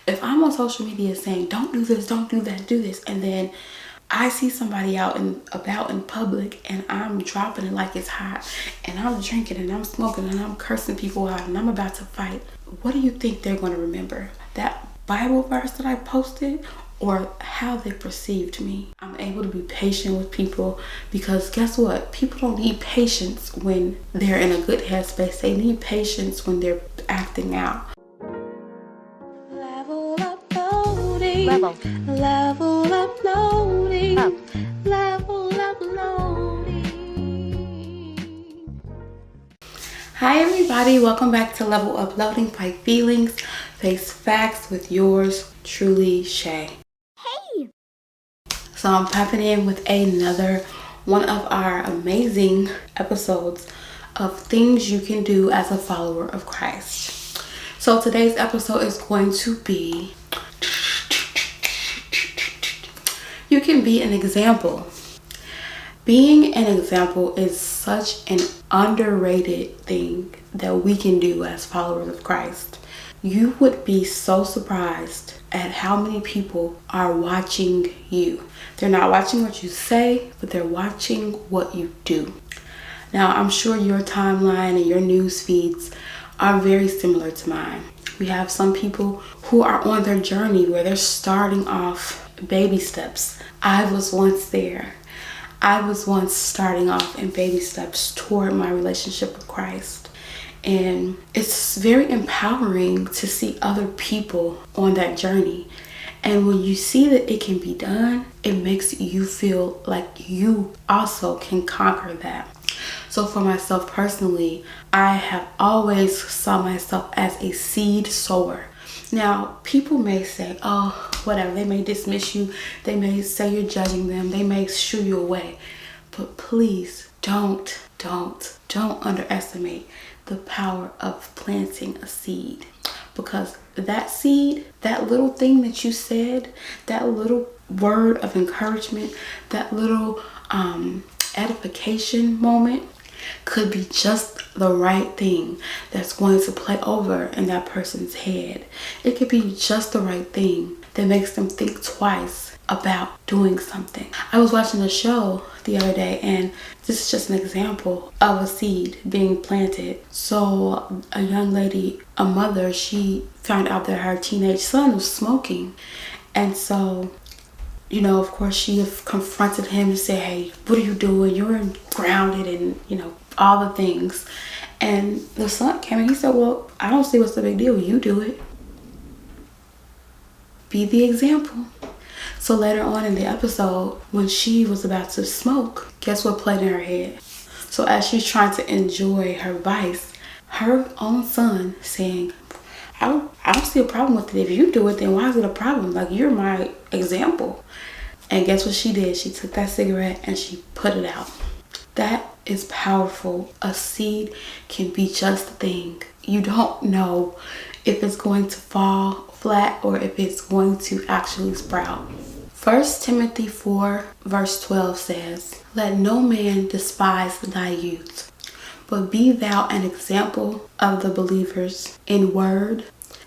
If I'm on social media saying, don't do this, don't do that, do this, and then I see somebody out and about in public and I'm dropping it like it's hot and I'm drinking and I'm smoking and I'm cursing people out and I'm about to fight, what do you think they're going to remember? That Bible verse that I posted or how they perceived me? I'm able to be patient with people because guess what? People don't need patience when they're in a good headspace. They need patience when they're acting out. Level uploading. Level uploading. Up. Level uploading. Hi everybody, welcome back to Level Uploading by Feelings, Face Facts with yours truly, Shay. Hey! So I'm popping in with another one of our amazing episodes of things you can do as a follower of Christ. So today's episode is going to be, you can be an example. Being an example is such an underrated thing that we can do as followers of Christ. You would be so surprised at how many people are watching you. They're not watching what you say, but they're watching what you do. Now, I'm sure your timeline and your news feeds are very similar to mine. We have some people who are on their journey where they're starting off baby steps. I was once there. I was once starting off in baby steps toward my relationship with Christ. And it's very empowering to see other people on that journey. And when you see that it can be done, it makes you feel like you also can conquer that. So for myself personally, I have always saw myself as a seed sower. Now, people may say, oh, whatever. They may dismiss you. They may say you're judging them. They may shoo you away. But please don't underestimate the power of planting a seed. Because that seed, that little thing that you said, that little word of encouragement, that little edification moment could be just the right thing that's going to play over in that person's head. It could be just the right thing that makes them think twice about doing something. I was watching a show the other day, and this is just an example of a seed being planted. So a young lady, a mother, she found out that her teenage son was smoking. And so, of course, she confronted him and said, hey, what are you doing? You're grounded and, all the things. And the son came and he said, well, I don't see what's the big deal. You do it. Be the example. So later on in the episode, when she was about to smoke, guess what played in her head? So as she's trying to enjoy her vice, her own son saying, I don't see a problem with it. If you do it, then why is it a problem? Like, you're my example. And guess what she did? She took that cigarette and she put it out. That is powerful. A seed can be just the thing. You don't know if it's going to fall flat or if it's going to actually sprout. 1 Timothy 4 verse 12 says, let no man despise thy youth, but be thou an example of the believers in word,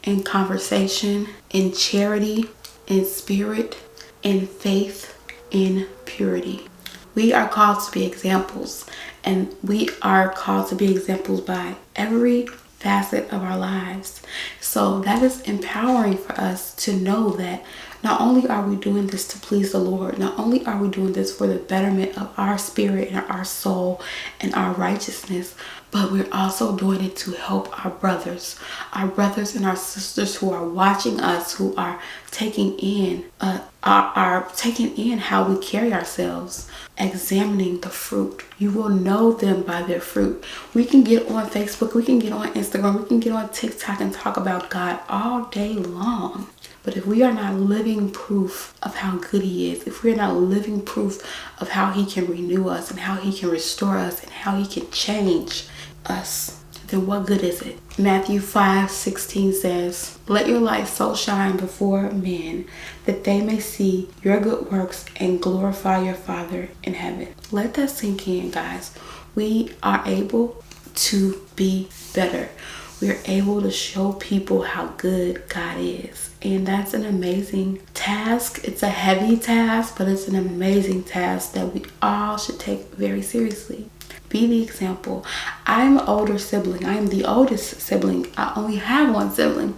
in conversation, in charity, in spirit, in faith, in purity. We are called to be examples, and we are called to be examples by every facet of our lives. So that is empowering for us to know that not only are we doing this to please the Lord, not only are we doing this for the betterment of our spirit and our soul and our righteousness, but we're also doing it to help our brothers and our sisters who are watching us, who are taking in how we carry ourselves, examining the fruit. You will know them by their fruit. We can get on Facebook, we can get on Instagram, we can get on TikTok and talk about God all day long. But if we are not living proof of how good he is, if we're not living proof of how he can renew us and how he can restore us and how he can change us, then what good is it? Matthew 5:16 says, let your light so shine before men that they may see your good works and glorify your Father in heaven. Let that sink in, guys. We are able to be better. we're able to show people how good God is. And that's an amazing task. It's a heavy task, but it's an amazing task that we all should take very seriously. Be the example. I'm an older sibling. I am the oldest sibling. I only have one sibling.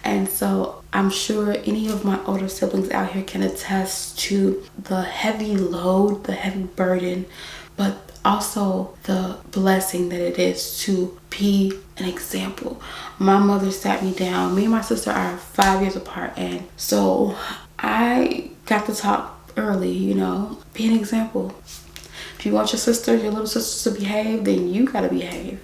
And so I'm sure any of my older siblings out here can attest to the heavy load, the heavy burden, but also the blessing that it is to be an example. My mother sat me down. Me and my sister are 5 years apart, and so I got to talk early, be an example. If you want your little sister to behave, then you gotta behave.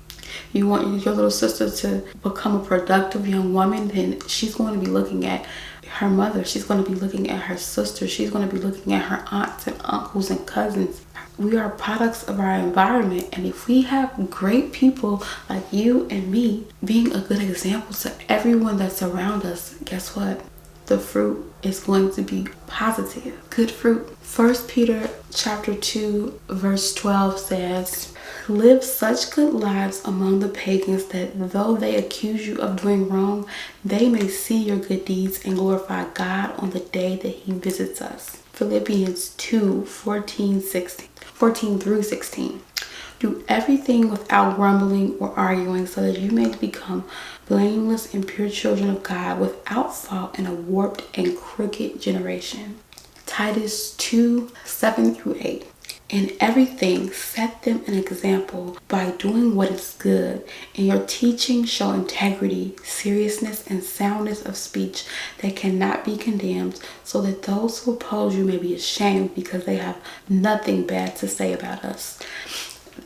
You want your little sister to become a productive young woman, then she's going to be looking at her mother. She's going to be looking at her sister. She's going to be looking at her aunts and uncles and cousins. We are products of our environment, and if we have great people like you and me being a good example to everyone that's around us, guess what? The fruit is going to be positive, good fruit. 1 Peter chapter 2 verse 12 says, live such good lives among the pagans that though they accuse you of doing wrong, they may see your good deeds and glorify God on the day that he visits us. Philippians 2, 14 through 16. Do everything without grumbling or arguing, so that you may become blameless and pure children of God, without fault in a warped and crooked generation. Titus 2, 7 through 8. In everything, set them an example by doing what is good. In your teaching, show integrity, seriousness, and soundness of speech that cannot be condemned, so that those who oppose you may be ashamed because they have nothing bad to say about us.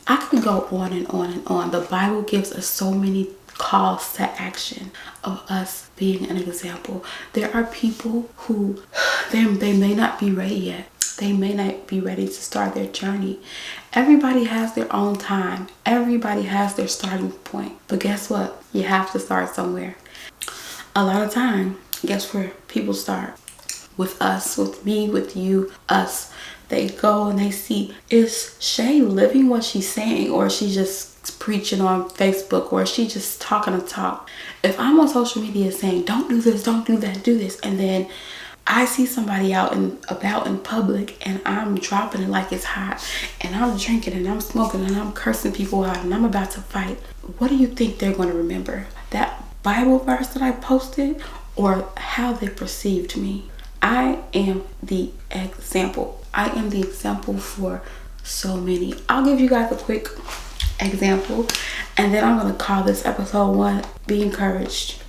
I could go on and on and on. The Bible gives us so many calls to action of us being an example. There are people who they may not be ready yet. They may not be ready to start their journey. Everybody has their own time. Everybody has their starting point. But guess what? You have to start somewhere. A lot of time, guess where people start? With us, with me, with you, us. They go and they see, is Shay living what she's saying, or is she just preaching on Facebook, or is she just talking to talk? If I'm on social media saying, don't do this, don't do that, do this, and then I see somebody out and about in public and I'm dropping it like it's hot, and I'm drinking and I'm smoking and I'm cursing people out and I'm about to fight, what do you think they're going to remember? That Bible verse that I posted, or how they perceived me? I am the example. I am the example for so many. I'll give you guys a quick example, and then I'm going to call this episode 1, Be Encouraged.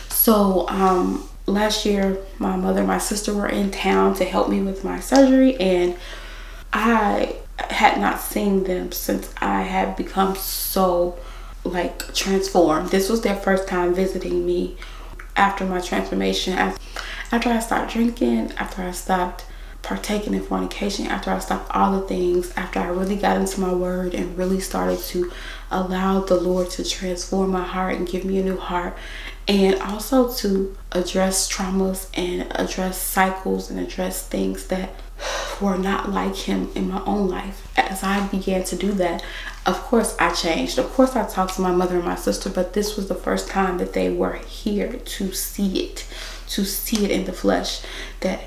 So, last year, my mother and my sister were in town to help me with my surgery, and I had not seen them since I had become so transformed. This was their first time visiting me after my transformation. After I stopped drinking, after I stopped partaking in fornication, after I stopped all the things, after I really got into my word and really started to allow the Lord to transform my heart and give me a new heart, and also to address traumas and address cycles and address things that were not like him in my own life. As I began to do that, of course I changed. Of course I talked to my mother and my sister, but this was the first time that they were here to see it in the flesh. That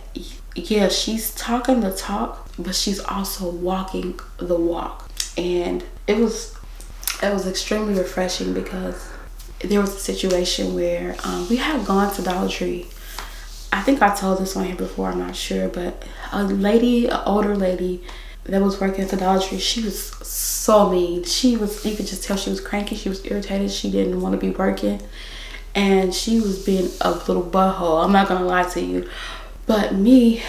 yeah, she's talking the talk, but she's also walking the walk. And it was extremely refreshing, because there was a situation where we had gone to Dollar Tree. I think I told this on here before, I'm not sure, but an older lady that was working at the Dollar Tree, she was so mean. You could just tell she was cranky, she was irritated, she didn't want to be working, and she was being a little butthole. I'm not gonna lie to you. But me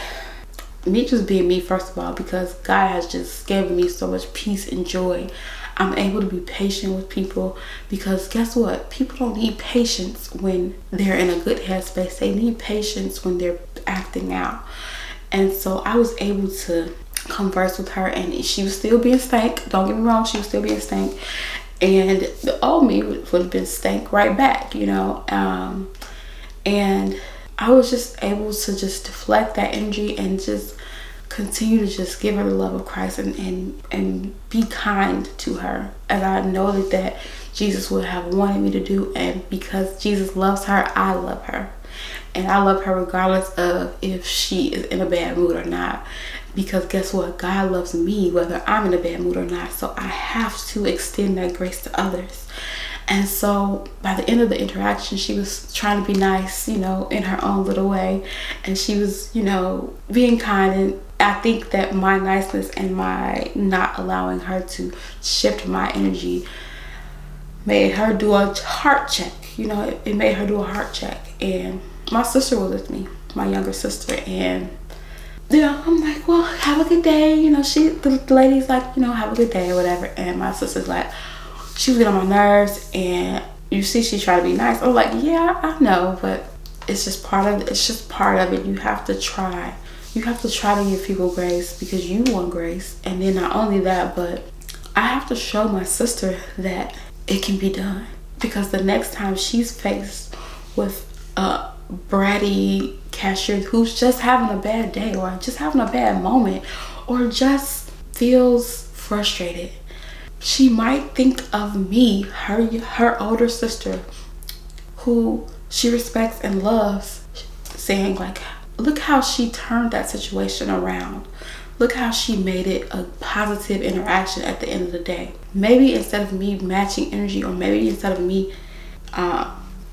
just being me, first of all, because God has just given me so much peace and joy. I'm able to be patient with people, because guess what? People don't need patience when they're in a good headspace. They need patience when they're acting out. And so I was able to converse with her, and she was still being stank. Don't get me wrong, she was still being stank. And the old me would have been stank right back, and I was just able to just deflect that energy and just continue to just give her the love of Christ and be kind to her, as I know that Jesus would have wanted me to do. And because Jesus loves her, I love her. And I love her regardless of if she is in a bad mood or not. Because guess what? God loves me whether I'm in a bad mood or not. So I have to extend that grace to others. And so by the end of the interaction, she was trying to be nice, in her own little way. And she was, being kind. And I think that my niceness and my not allowing her to shift my energy made her do a heart check. It made her do a heart check. And my sister was with me, my younger sister. And, I'm like, well, have a good day. The lady's like, have a good day or whatever. And my sister's like, she was getting on my nerves, and you see she tried to be nice. I'm like, yeah, I know, but it's just part of it. You have to try to give people grace because you want grace. And then not only that, but I have to show my sister that it can be done, because the next time she's faced with a bratty cashier who's just having a bad day or just having a bad moment or just feels frustrated, she might think of me, her older sister, who she respects and loves, saying like, look how she turned that situation around. Look how she made it a positive interaction at the end of the day. Maybe instead of me matching energy, or maybe instead of me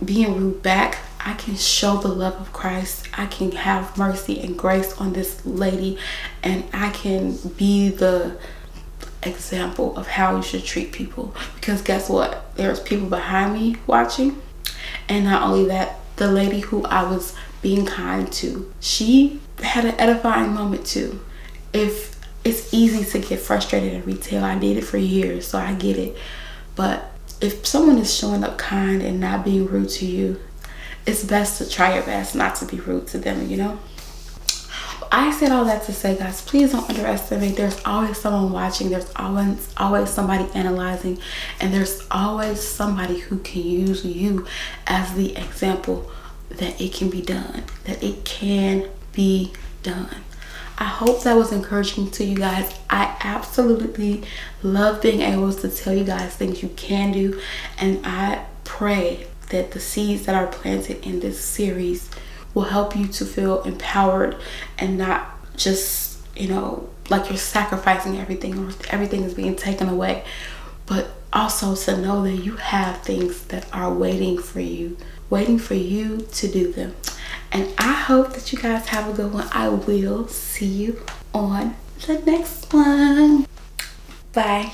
being rude back, I can show the love of Christ. I can have mercy and grace on this lady, and I can be the example of how you should treat people. Because guess what? There's people behind me watching. And not only that, the lady who I was being kind to, she had an edifying moment too. If it's easy to get frustrated in retail, I did it for years, so I get it. But if someone is showing up kind and not being rude to you, it's best to try your best not to be rude to them, I said all that to say, guys, please don't underestimate. There's always someone watching. There's always somebody analyzing. And there's always somebody who can use you as the example that it can be done. That it can be done. I hope that was encouraging to you guys. I absolutely love being able to tell you guys things you can do. And I pray that the seeds that are planted in this series will help you to feel empowered and not just, like you're sacrificing everything or everything is being taken away, but also to know that you have things that are waiting for you to do them. And I hope that you guys have a good one. I will see you on the next one. Bye.